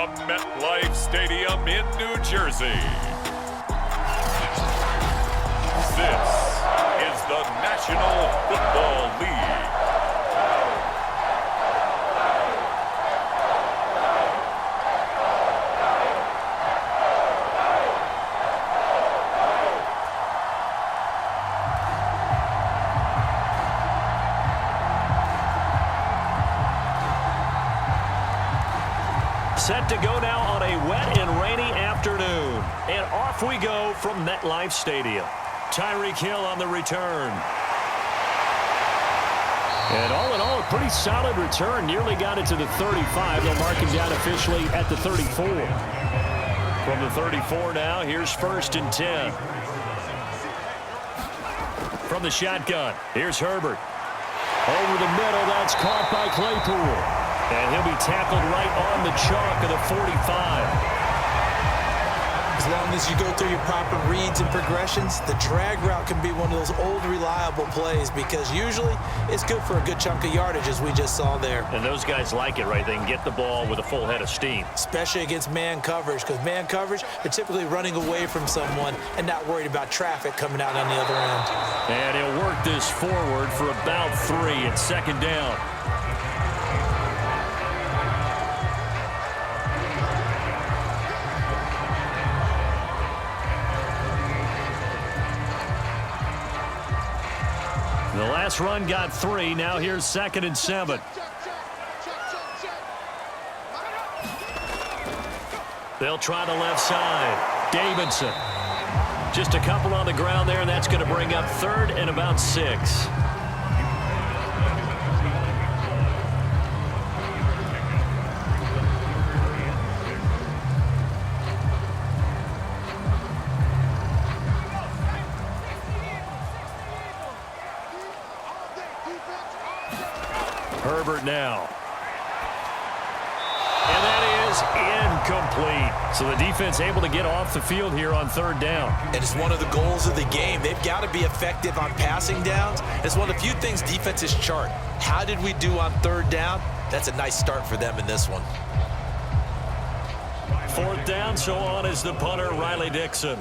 from MetLife Stadium in New Jersey. This is the National Football League. Set to go now on a wet and rainy afternoon. And off we go from MetLife Stadium. Tyreek Hill on the return. And all in all, a pretty solid return. Nearly got it to the 35. They'll mark him down officially at the 34. From the 34 now, here's 1st and 10. From the shotgun, here's Herbert. Over the middle, that's caught by Claypool. And he'll be tackled right on the chalk of the 45. As long as you go through your proper reads and progressions, the drag route can be one of those old reliable plays because usually it's good for a good chunk of yardage as we just saw there. And those guys like it, right? They can get the ball with a full head of steam. Especially against man coverage, because man coverage, they're typically running away from someone and not worried about traffic coming out on the other end. And he'll work this forward for about 3 at 2nd down. The last run got 3. Now here's 2nd and 7. They'll try the left side. Davidson. Just a couple on the ground there, and that's going to bring up 3rd and about 6. Herbert now. And that is incomplete. So the defense able to get off the field here on 3rd down. And it's one of the goals of the game. They've got to be effective on passing downs. It's one of the few things defenses chart. How did we do on 3rd down? That's a nice start for them in this one. 4th down, so on is the punter, Riley Dixon.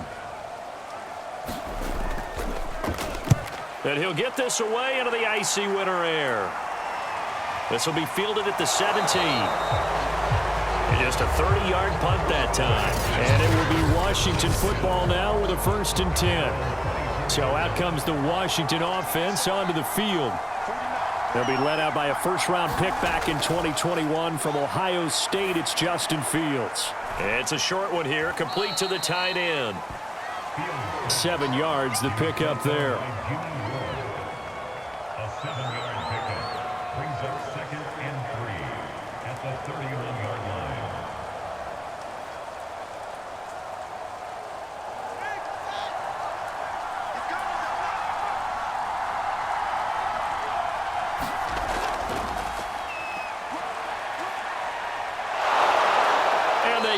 And he'll get this away into the icy winter air. This will be fielded at the 17. And just a 30-yard punt that time. And it will be Washington football now with a 1st and 10. So out comes the Washington offense onto the field. They'll be led out by a first-round pick back in 2021 from Ohio State. It's Justin Fields. It's a short one here, complete to the tight end. 7 yards, the pickup there.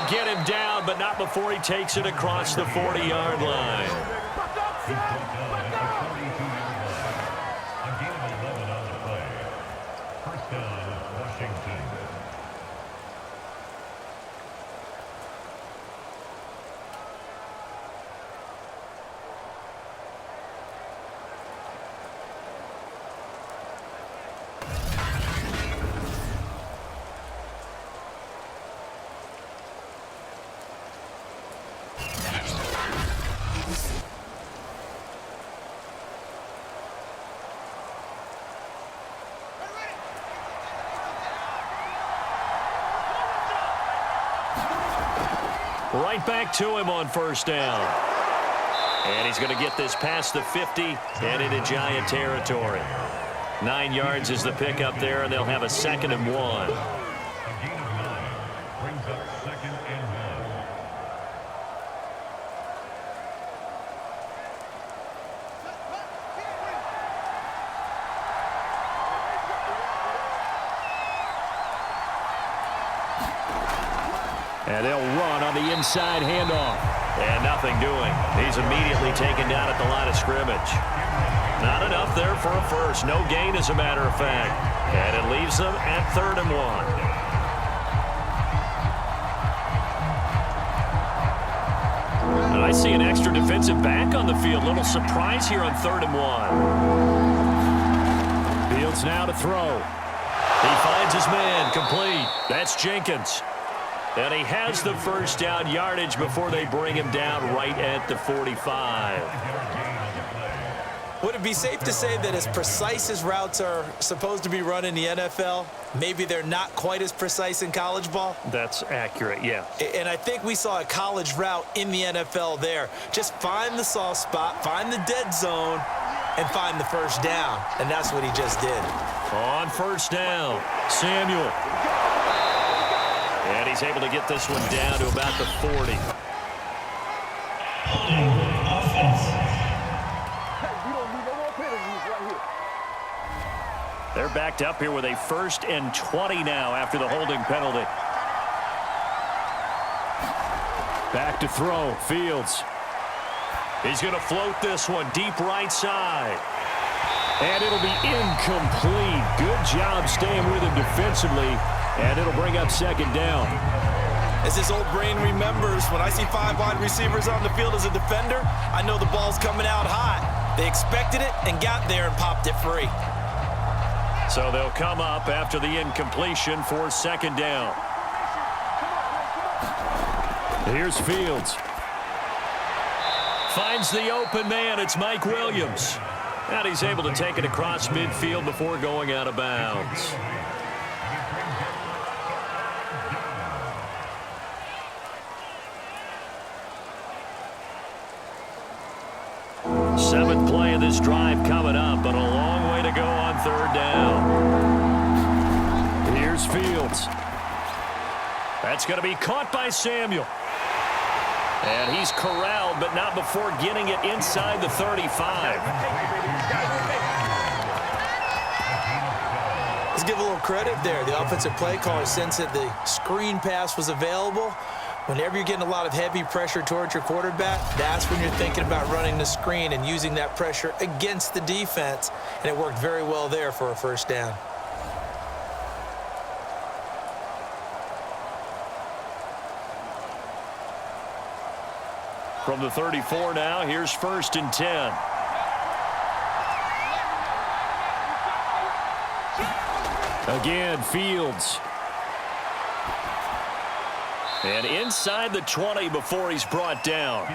Get him down, but not before he takes it across the 40-yard line. First down, Washington. Right back to him on 1st down. And he's going to get this past the 50 and into Giant territory. 9 yards is the pickup there, and they'll have a 2nd and 1. A gain of 9 brings up 2nd and 1. And they'll run on the inside handoff. And nothing doing. He's immediately taken down at the line of scrimmage. Not enough there for a first. No gain, as a matter of fact. And it leaves them at 3rd and 1. see an extra defensive back on the field. Little surprise here on 3rd and 1. Fields now to throw. He finds his man, complete. That's Jenkins. And he has the first down yardage before they bring him down right at the 45. Would it be safe to say that as precise as routes are supposed to be run in the NFL, maybe they're not quite as precise in college ball? That's accurate, yeah. And I think we saw a college route in the NFL there. Just find the soft spot, find the dead zone, and find the first down. And that's what he just did. On first down, Samuel. And he's able to get this one down to about the 40. They're backed up here with a 1st and 20 now after the holding penalty. Back to throw, Fields. He's going to float this one deep right side. And it'll be incomplete. Good job staying with him defensively. And it'll bring up 2nd down. As his old brain remembers, when I see 5 wide receivers on the field as a defender, I know the ball's coming out hot. They expected it and got there and popped it free. So they'll come up after the incompletion for 2nd down. Here's Fields. Finds the open man. It's Mike Williams. And he's able to take it across midfield before going out of bounds. Seventh play of this drive coming up, but a long way to go on 3rd down. Here's Fields. That's going to be caught by Samuel. And he's corralled, but not before getting it inside the 35. Let's give a little credit there. The offensive play caller sensed that the screen pass was available. Whenever you're getting a lot of heavy pressure towards your quarterback, that's when you're thinking about running the screen and using that pressure against the defense. And it worked very well there for a 1st down. From the 34 now, here's 1st and 10. Again, Fields. And inside the 20 before he's brought down.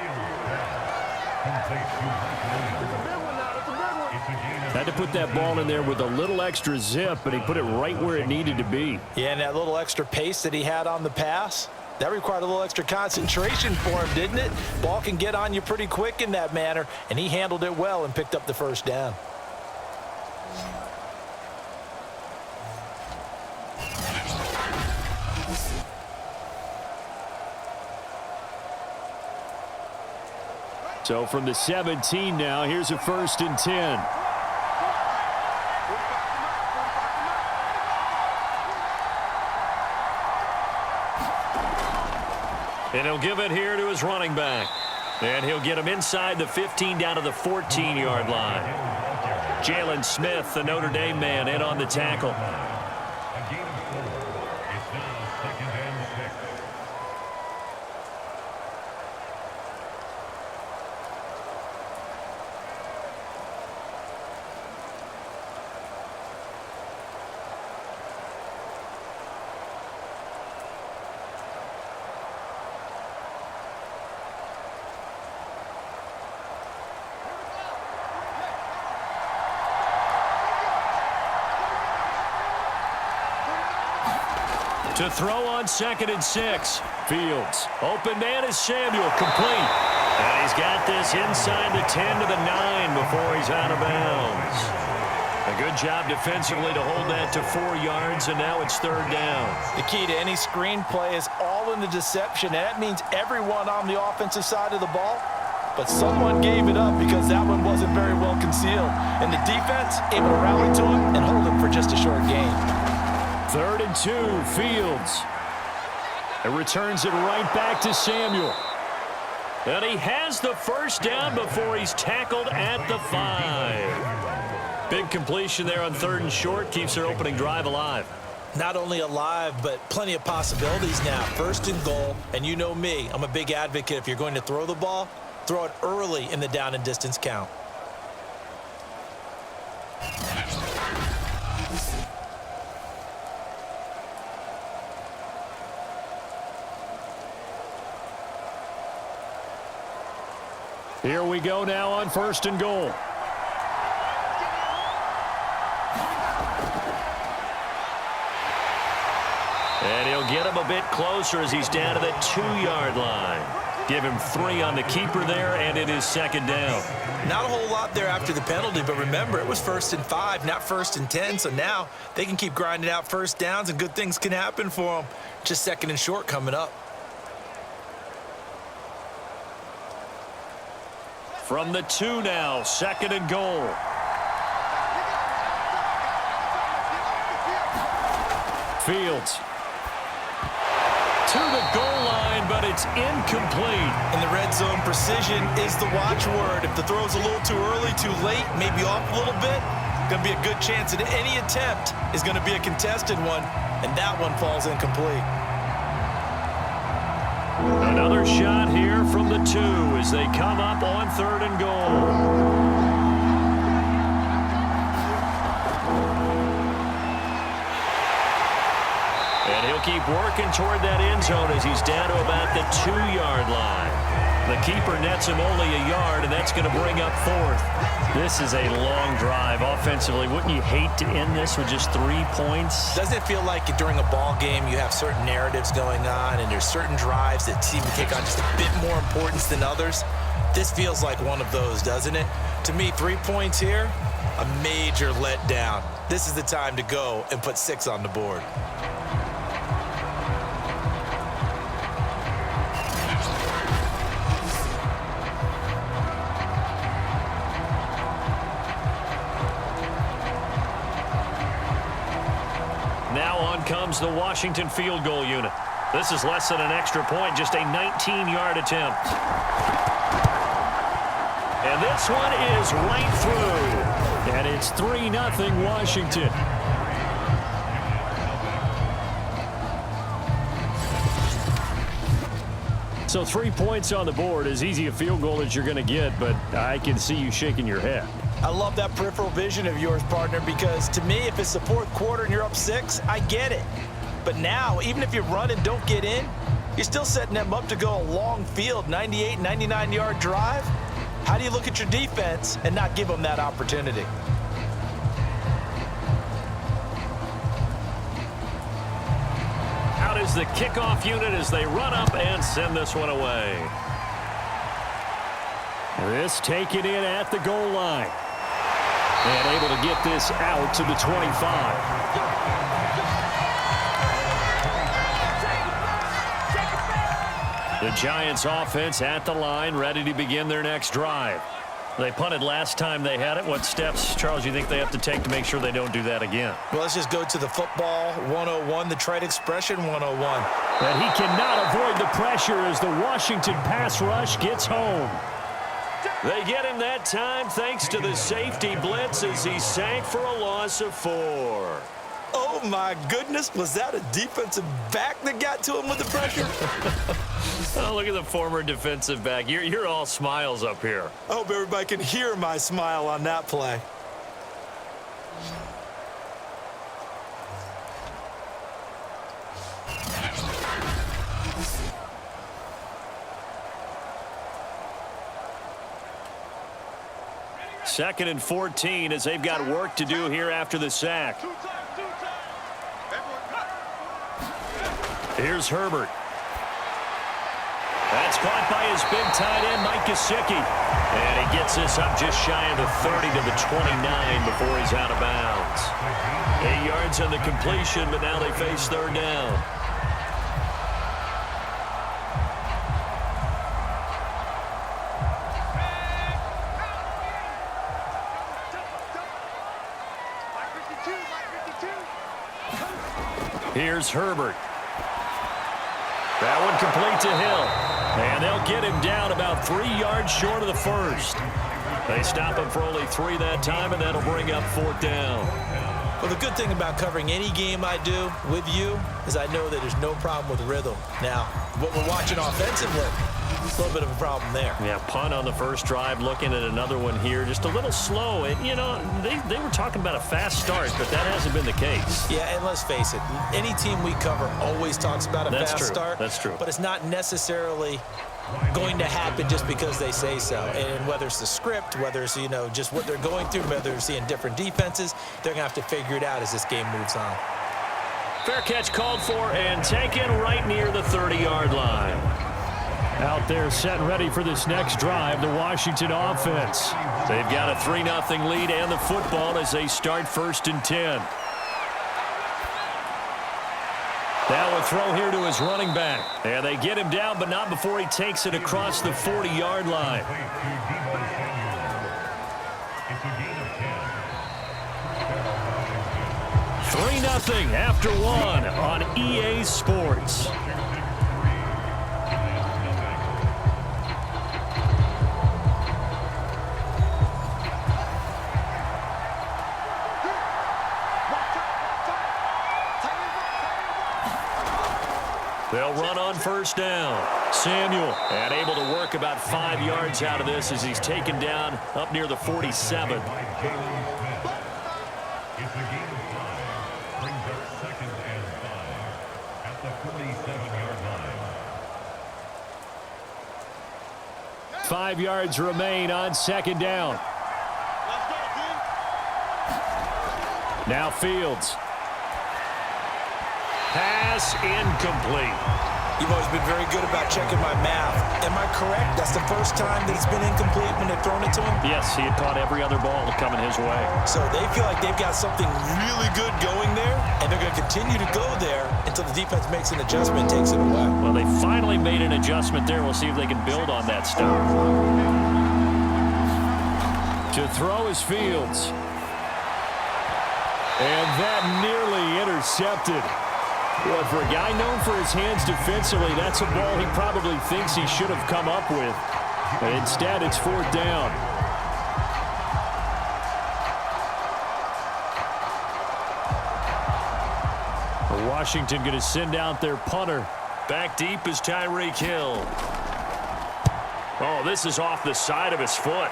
Had to put that ball in there with a little extra zip, but he put it right where it needed to be. Yeah, and that little extra pace that he had on the pass, that required a little extra concentration for him, didn't it? Ball can get on you pretty quick in that manner, and he handled it well and picked up the 1st down. So from the 17 now, here's a 1st and 10. And he'll give it here to his running back. And he'll get him inside the 15 down to the 14-yard line. Jalen Smith, the Notre Dame man, in on the tackle. To throw on 2nd and 6. Fields. Open man is Samuel. Complete. And he's got this inside the 10 to the 9 before he's out of bounds. A good job defensively to hold that to 4 yards, and now it's 3rd down. The key to any screen play is all in the deception, and that means everyone on the offensive side of the ball. But someone gave it up because that one wasn't very well concealed. And the defense able to rally to him and hold him for just a short gain. 3rd and 2, Fields. It returns it right back to Samuel. And he has the 1st down before he's tackled at the 5. Big completion there on 3rd and short. Keeps their opening drive alive. Not only alive, but plenty of possibilities now. 1st and goal, and you know me. I'm a big advocate. If you're going to throw the ball, Throw it early in the down and distance count. Here we go now on 1st and goal. And he'll get him a bit closer as he's down to the 2-yard line. Give him 3 on the keeper there, and it is 2nd down. Not a whole lot there after the penalty, but remember, it was 1st and 5, not 1st and 10, so now they can keep grinding out first downs, and good things can happen for them. Just 2nd and short coming up. From the 2 now, 2nd and goal. Fields. To the goal line, but it's incomplete. In the red zone, precision is the watchword. If the throw's a little too early, too late, maybe off a little bit, going to be a good chance that any attempt is going to be a contested one, and that one falls incomplete. Another shot here from the 2 as they come up on 3rd and goal. And he'll keep working toward that end zone as he's down to about the 2-yard line. The keeper nets him only a yard, and that's going to bring up 4th. This is a long drive offensively. Wouldn't you hate to end this with just 3 points? Doesn't it feel like during a ball game you have certain narratives going on and there's certain drives that seem to take on just a bit more importance than others? This feels like one of those, doesn't it? To me, 3 points here, a major letdown. This is the time to go and put 6 on the board. Now on comes the Washington field goal unit. This is less than an extra point, just a 19-yard attempt. And this one is right through. And it's 3-0 Washington. So 3 points on the board, as easy a field goal as you're going to get, but I can see you shaking your head. I love that peripheral vision of yours, partner, because to me, if it's the 4th quarter and you're up 6, I get it. But now, even if you run and don't get in, you're still setting them up to go a long field, 98, 99-yard drive. How do you look at your defense and not give them that opportunity? Out is the kickoff unit as they run up and send this one away. This taken in at the goal line. And able to get this out to the 25. The Giants offense at the line, ready to begin their next drive. They punted last time they had it. What steps, Charles, you think they have to take to make sure they don't do that again? Well, let's just go to the football 101, the trite expression 101. And he cannot avoid the pressure as the Washington pass rush gets home. They get him that time thanks to the safety blitz as he sank for a loss of 4. Oh, my goodness. Was that a defensive back that got to him with the pressure? Oh, look at the former defensive back. You're all smiles up here. I hope everybody can hear my smile on that play. Second and 14 as they've got work to do here after the sack. Here's Herbert. That's caught by his big tight end, Mike Gesicki. And he gets this up just shy of the 30 to the 29 before he's out of bounds. 8 yards on the completion, but now they face 3rd down. Here's Herbert. That one complete to Hill. And they'll get him down about 3 yards short of the first. They stop him for only 3 that time, and that'll bring up 4th down. Well, the good thing about covering any game I do with you is I know that there's no problem with rhythm. Now, what we're watching offensively, a little bit of a problem there. Yeah, punt on the first drive, looking at another one here, just a little slow. And, you know, they were talking about a fast start, but that hasn't been the case. Yeah, and let's face it, any team we cover always talks about a fast start. That's true. But it's not necessarily going to happen just because they say so. And whether it's the script, whether it's, you know, just what they're going through, whether they're seeing different defenses, they're going to have to figure it out as this game moves on. Fair catch called for and taken right near the 30-yard line. Out there set and ready for this next drive, the Washington offense. They've got a 3-0 lead and the football as they start 1st and 10. Now a throw here to his running back. And they get him down, but not before he takes it across the 40-yard line. Three 3-0 after one on EA Sports. They'll run on 1st down. Samuel, and able to work about 5 yards out of this as he's taken down up near the 47. It's a gain of 5. Brings up 2nd and 5 at the 47-yard line. 5 yards remain on 2nd down. Now Fields. Pass incomplete. You've always been very good about checking my math. Am I correct? That's the first time that it's been incomplete when they've thrown it to him? Yes, he had caught every other ball coming his way. So they feel like they've got something really good going there, and they're going to continue to go there until the defense makes an adjustment and takes it away. Well, they finally made an adjustment there. We'll see if they can build on that stuff. To throw is Fields. And that nearly intercepted. Well, for a guy known for his hands defensively, that's a ball he probably thinks he should have come up with. But instead, it's 4th down. Washington going to send out their punter. Back deep is Tyreek Hill. Oh, this is off the side of his foot.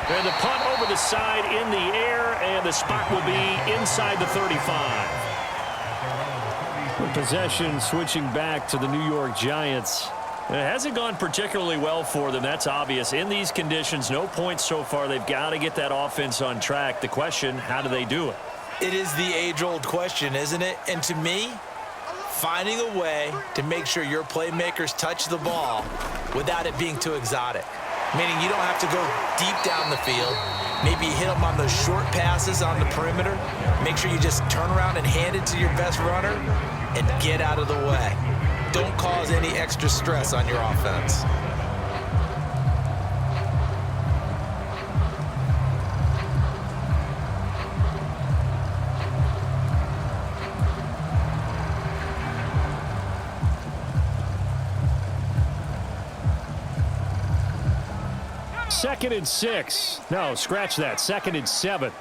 And the punt over the side in the air, and the spot will be inside the 35. Possession switching back to the New York Giants. It hasn't gone particularly well for them. That's obvious. In these conditions, no points so far. They've got to get that offense on track. The question, how do they do it? It is the age-old question, isn't it? And to me, finding a way to make sure your playmakers touch the ball without it being too exotic. Meaning you don't have to go deep down the field. Maybe hit them on those short passes on the perimeter. Make sure you just turn around and hand it to your best runner and get out of the way. Don't cause any extra stress on your offense. Second and 6. No, scratch that. 2nd and 7.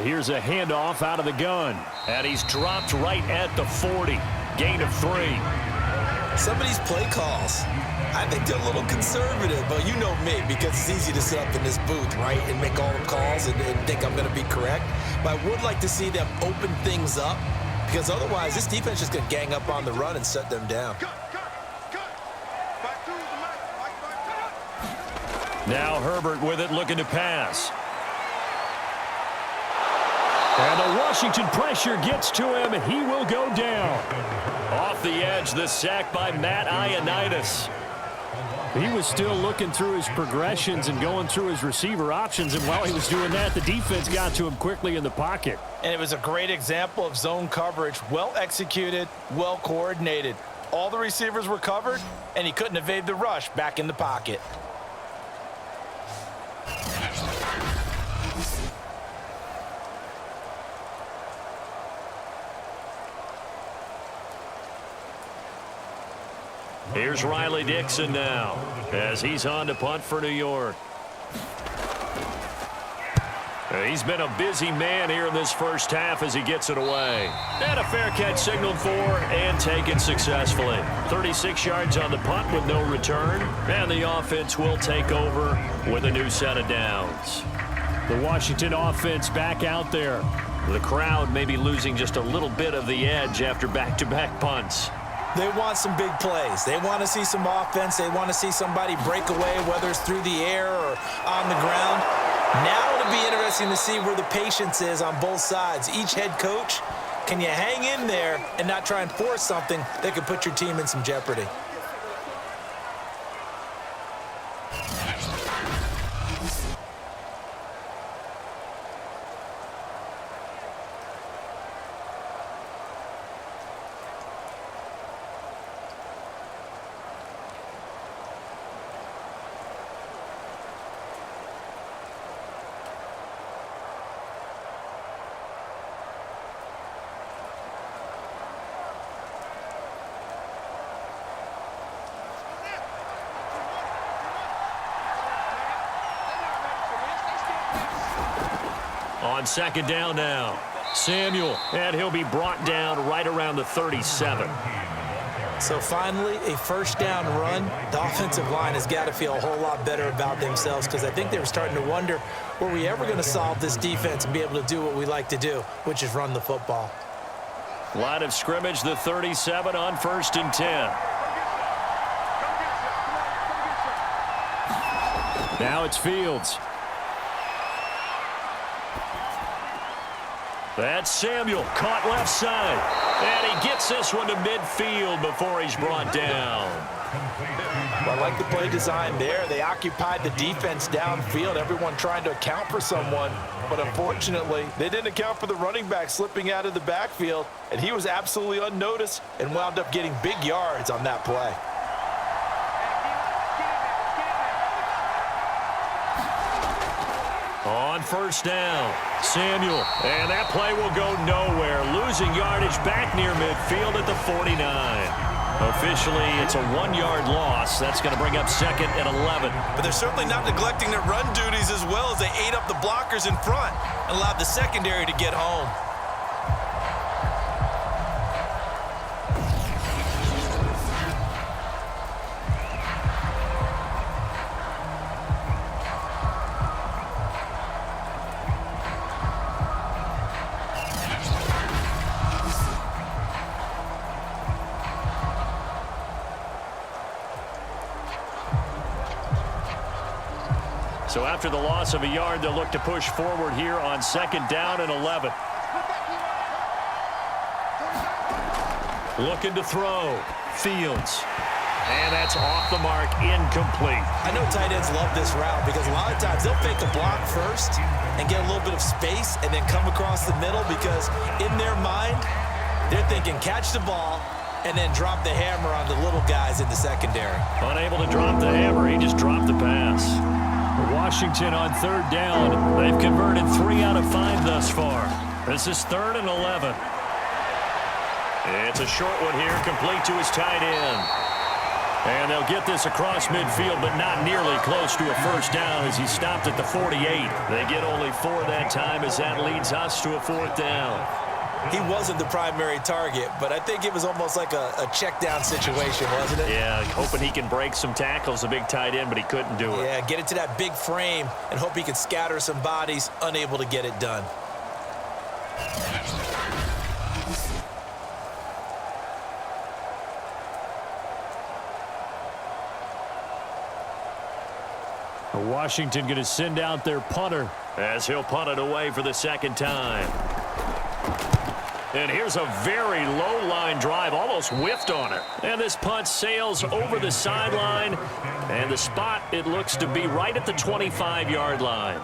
Here's a handoff out of the gun. And he's dropped right at the 40. Gain of 3. Some of these play calls, I think they're a little conservative, but you know me, because it's easy to sit up in this booth, right, and make all the calls and think I'm going to be correct. But I would like to see them open things up, because otherwise this defense is going to gang up on the run and shut them down. Now Herbert with it, looking to pass. And the Washington pressure gets to him, and he will go down. Off the edge, the sack by Matt Ioannidis. He was still looking through his progressions and going through his receiver options, and while he was doing that, the defense got to him quickly in the pocket. And it was a great example of zone coverage, well executed, well coordinated. All the receivers were covered, and he couldn't evade the rush back in the pocket. Here's Riley Dixon now as he's on to punt for New York. He's been a busy man here in this first half as he gets it away. And a fair catch signaled for and taken successfully. 36 yards on the punt with no return. And the offense will take over with a new set of downs. The Washington offense back out there. The crowd may be losing just a little bit of the edge after back-to-back punts. They want some big plays. They want to see some offense. They want to see somebody break away, whether it's through the air or on the ground. Now it'll be interesting to see where the patience is on both sides. Each head coach, can you hang in there and not try and force something that could put your team in some jeopardy? On second down now, Samuel, and he'll be brought down right around the 37. So finally, a first down run. The offensive line has got to feel a whole lot better about themselves because I think they were starting to wonder, were we ever going to solve this defense and be able to do what we like to do, which is run the football. Line of scrimmage, the 37 on 1st and 10. Now it's Fields. That's Samuel, caught left side. And he gets this one to midfield before he's brought down. Well, I like the play design there. They occupied the defense downfield, everyone trying to account for someone. But unfortunately, they didn't account for the running back slipping out of the backfield, and he was absolutely unnoticed and wound up getting big yards on that play. On first down, Samuel, and that play will go nowhere. Losing yardage back near midfield at the 49. Officially, it's a 1-yard loss. That's going to bring up 2nd and 11. But they're certainly not neglecting their run duties as well as they ate up the blockers in front and allowed the secondary to get home. So after the loss of a yard, they'll look to push forward here on 2nd down and 11. Looking to throw. Fields. And that's off the mark, incomplete. I know tight ends love this route because a lot of times they'll fake a block first and get a little bit of space and then come across the middle because in their mind, they're thinking catch the ball and then drop the hammer on the little guys in the secondary. Unable to drop the hammer, he just dropped the pass. Washington on 3rd down. They've converted 3 out of 5 thus far. This is 3rd and 11. It's a short one here, complete to his tight end. And they'll get this across midfield, but not nearly close to a first down as he stopped at the 48. They get only 4 that time as that leads us to a 4th down. He wasn't the primary target, but I think it was almost like a check down situation, wasn't it? Yeah, hoping he can break some tackles, a big tight end, but he couldn't do it. Yeah, get it to that big frame and hope he can scatter some bodies, unable to get it done. Washington going to send out their punter as he'll punt it away for the 2nd time. And here's a very low line drive, almost whiffed on it. And this punt sails over the sideline, and the spot, it looks to be right at the 25-yard line.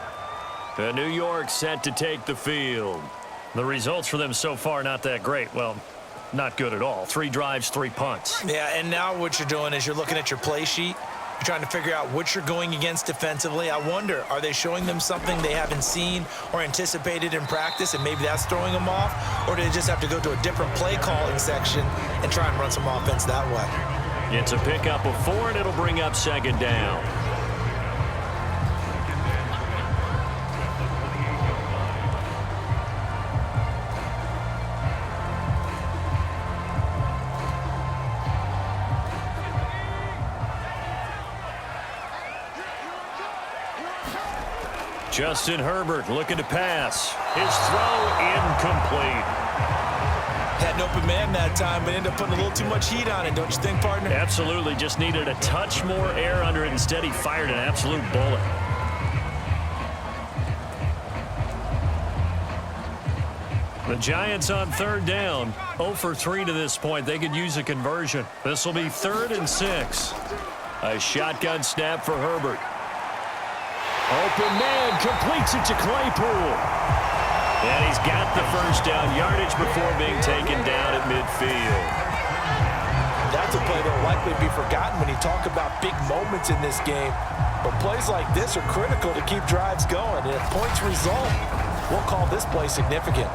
And New York set to take the field. The results for them so far not that great. Well, not good at all. 3 drives, 3 punts. Yeah, and now what you're doing is you're looking at your play sheet. You're trying to figure out what you're going against defensively. I wonder, are they showing them something they haven't seen or anticipated in practice, and maybe that's throwing them off? Or do they just have to go to a different play calling section and try and run some offense that way? It's a pickup of 4, and it'll bring up 2nd down. Justin Herbert looking to pass. His throw incomplete. Had an open man that time, but ended up putting a little too much heat on it, don't you think, partner? Absolutely. Just needed a touch more air under it. Instead, he fired an absolute bullet. The Giants on third down. 0 for 3 to this point. They could use a conversion. This will be 3rd and 6. A shotgun snap for Herbert. Open man completes it to Claypool. And he's got the first down yardage before being taken down at midfield. That's a play that will likely be forgotten when you talk about big moments in this game. But plays like this are critical to keep drives going. And if points result, we'll call this play significant.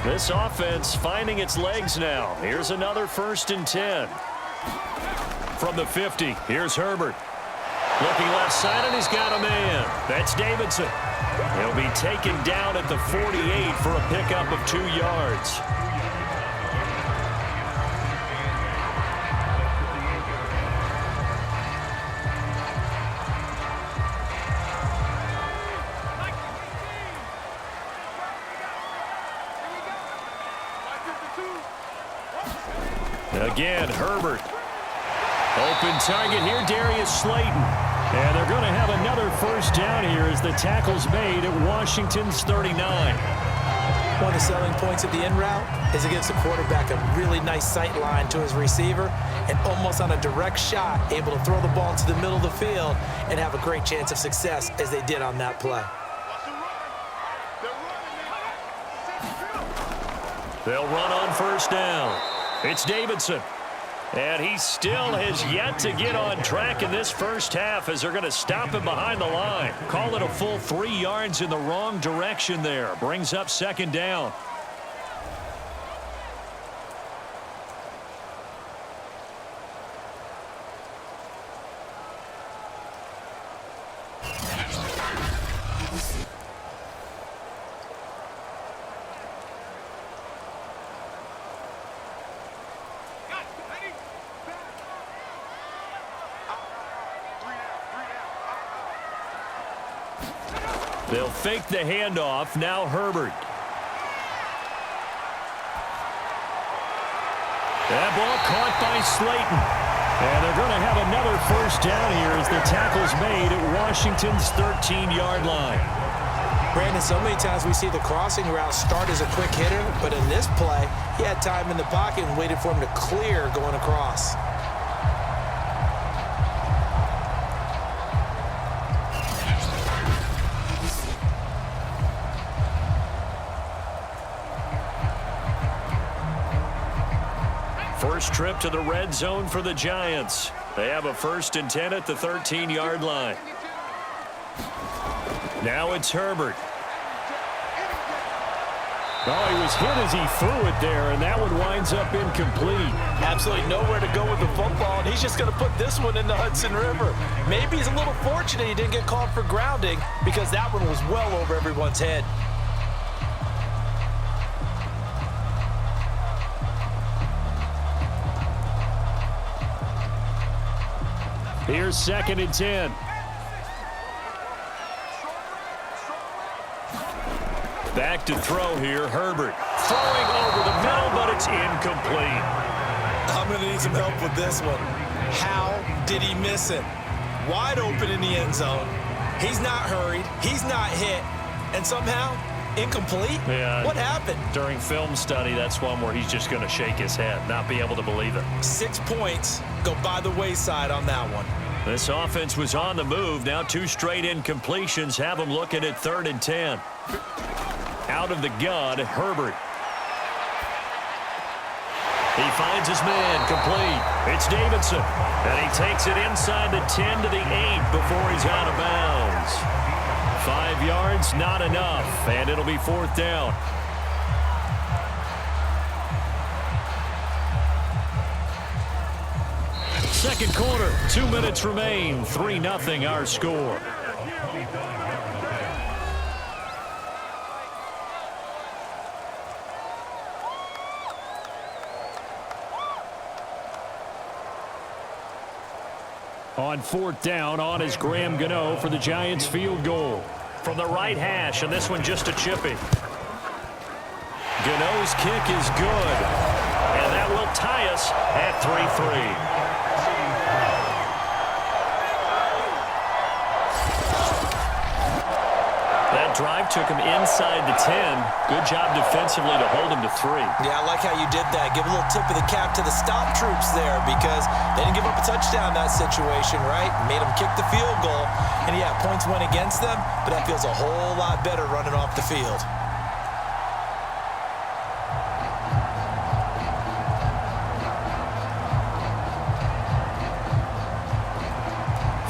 This offense finding its legs now. Here's another 1st and 10. From the 50, here's Herbert. Looking left side, and he's got a man. That's Davidson. He'll be taken down at the 48 for a pickup of 2 yards. Again, Herbert. Open target here, Darius Slayton. And they're going to have another first down here as the tackle's made at Washington's 39. One of the selling points of the in route is it gives the quarterback a really nice sight line to his receiver and almost on a direct shot able to throw the ball to the middle of the field and have a great chance of success as they did on that play. They'll run on first down. It's Davidson. And he still has yet to get on track in this first half as they're going to stop him behind the line. Call it a full 3 yards in the wrong direction there. Brings up 2nd down. They'll fake the handoff. Now Herbert. That ball caught by Slayton. And they're going to have another first down here as the tackle's made at Washington's 13-yard line. Brandon, so many times we see the crossing route start as a quick hitter, but in this play, he had time in the pocket and waited for him to clear going across. First trip to the red zone for the Giants. They have a 1st and 10 at the 13-yard line. Now it's Herbert. Oh, he was hit as he threw it there, and that one winds up incomplete. Absolutely nowhere to go with the football, and he's just going to put this one in the Hudson River. Maybe he's a little fortunate he didn't get called for grounding because that one was well over everyone's head. Here's 2nd and 10. Back to throw here, Herbert. Throwing over the middle, but it's incomplete. I'm going to need some help with this one. How did he miss it? Wide open in the end zone. He's not hurried. He's not hit. And somehow, incomplete? Yeah. What happened? During film study, that's one where he's just going to shake his head, not be able to believe it. 6 points go by the wayside on that one. This offense was on the move. Now 2 straight incompletions have them looking at 3rd and 10. Out of the gun, Herbert. He finds his man, complete. It's Davidson. And he takes it inside the 10 to the 8 before he's out of bounds. 5 yards, not enough. And it'll be 4th down. Second quarter, 2 minutes remain. 3-0 our score. On fourth down, on is Graham Gano for the Giants field goal. From the right hash, and this one just a chippy. Gano's kick is good, and that will tie us at 3-3. That drive took him inside the 10. Good job defensively to hold him to 3. Yeah, I like how you did that. Give a little tip of the cap to the stop troops there because they didn't give up a touchdown in that situation, right? Made them kick the field goal. And, yeah, points went against them, but that feels a whole lot better running off the field.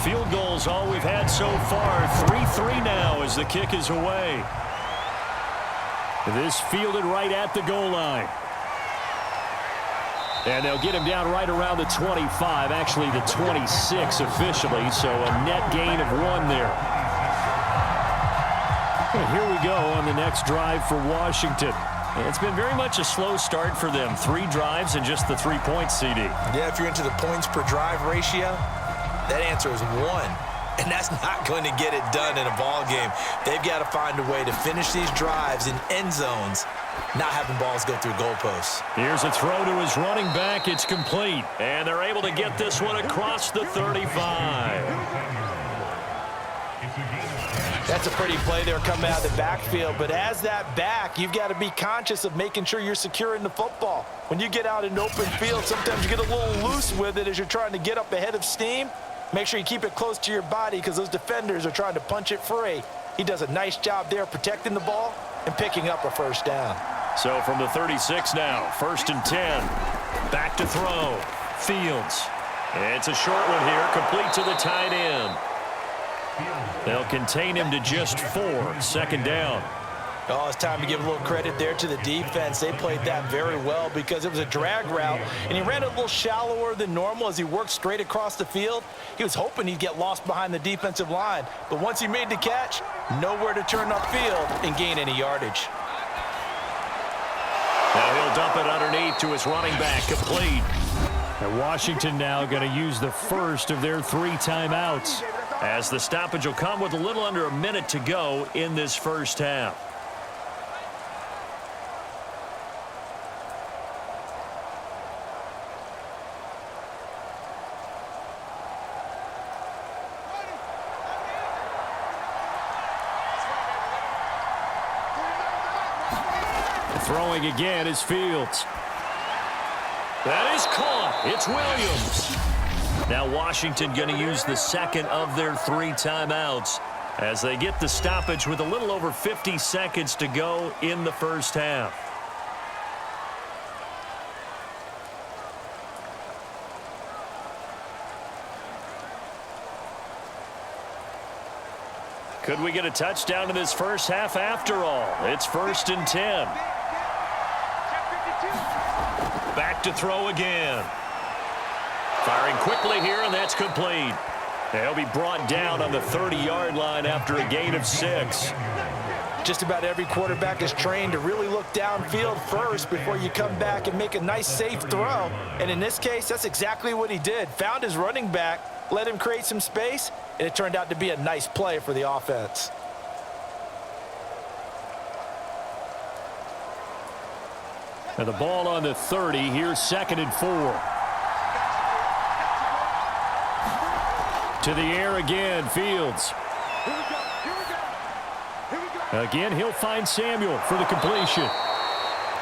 Field goals all we've had so far. 3-3 now as the kick is away. This fielded right at the goal line. And they'll get him down right around the 25, actually the 26 officially, so a net gain of 1 there. And here we go on the next drive for Washington. And it's been very much a slow start for them. 3 drives and just the 3 points, CD. Yeah, if you're into the points per drive ratio, that answer is 1. And that's not going to get it done in a ball game. They've got to find a way to finish these drives in end zones, not having balls go through goalposts. Here's a throw to his running back. It's complete. And they're able to get this one across the 35. That's a pretty play there coming out of the backfield. But as that back, you've got to be conscious of making sure you're securing the football. When you get out in open field, sometimes you get a little loose with it as you're trying to get up ahead of steam. Make sure you keep it close to your body because those defenders are trying to punch it free. He does a nice job there protecting the ball and picking up a first down. So from the 36 now, 1st and 10. Back to throw. Fields. It's a short one here, complete to the tight end. They'll contain him to just 4. 2nd down. Oh, it's time to give a little credit there to the defense. They played that very well because it was a drag route, and he ran it a little shallower than normal as he worked straight across the field. He was hoping he'd get lost behind the defensive line, but once he made the catch, nowhere to turn upfield and gain any yardage. Now he'll dump it underneath to his running back, complete. And Washington now going to use the first of their 3 timeouts, as the stoppage will come with a little under a minute to go in this first half. Throwing again is Fields. That is caught. It's Williams. Now Washington going to use the second of their 3 timeouts as they get the stoppage with a little over 50 seconds to go in the first half. Could we get a touchdown in this first half after all? It's 1st and 10. Back to throw again. Firing quickly here, and that's complete. They'll be brought down on the 30-yard line after a gain of 6. Just about every quarterback is trained to really look downfield first before you come back and make a nice, safe throw. And in this case, that's exactly what he did. Found his running back, let him create some space, and it turned out to be a nice play for the offense. And the ball on the 30. Here's 2nd and 4. To the air again, Fields. Again, he'll find Samuel for the completion.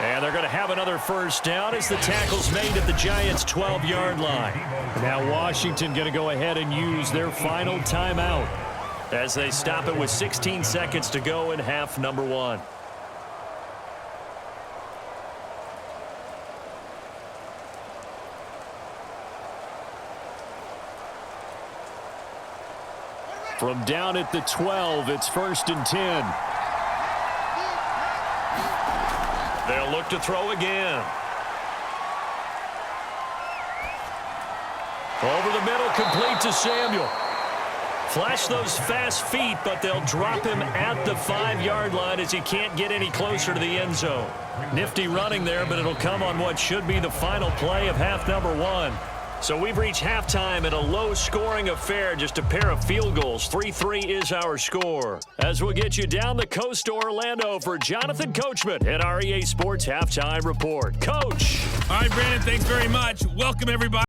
And they're going to have another first down as the tackle's made at the Giants' 12-yard line. Now Washington going to go ahead and use their final timeout as they stop it with 16 seconds to go in half number 1. From down at the 12, it's 1st and 10. They'll look to throw again. Over the middle, complete to Samuel. Flash those fast feet, but they'll drop him at the 5-yard line as he can't get any closer to the end zone. Nifty running there, but it'll come on what should be the final play of half number 1. So we've reached halftime in a low-scoring affair, just a pair of field goals. 3-3 is our score. As we'll get you down the coast to Orlando for Jonathan Coachman at our EA Sports Halftime Report. Coach! All right, Brandon, thanks very much. Welcome, everybody.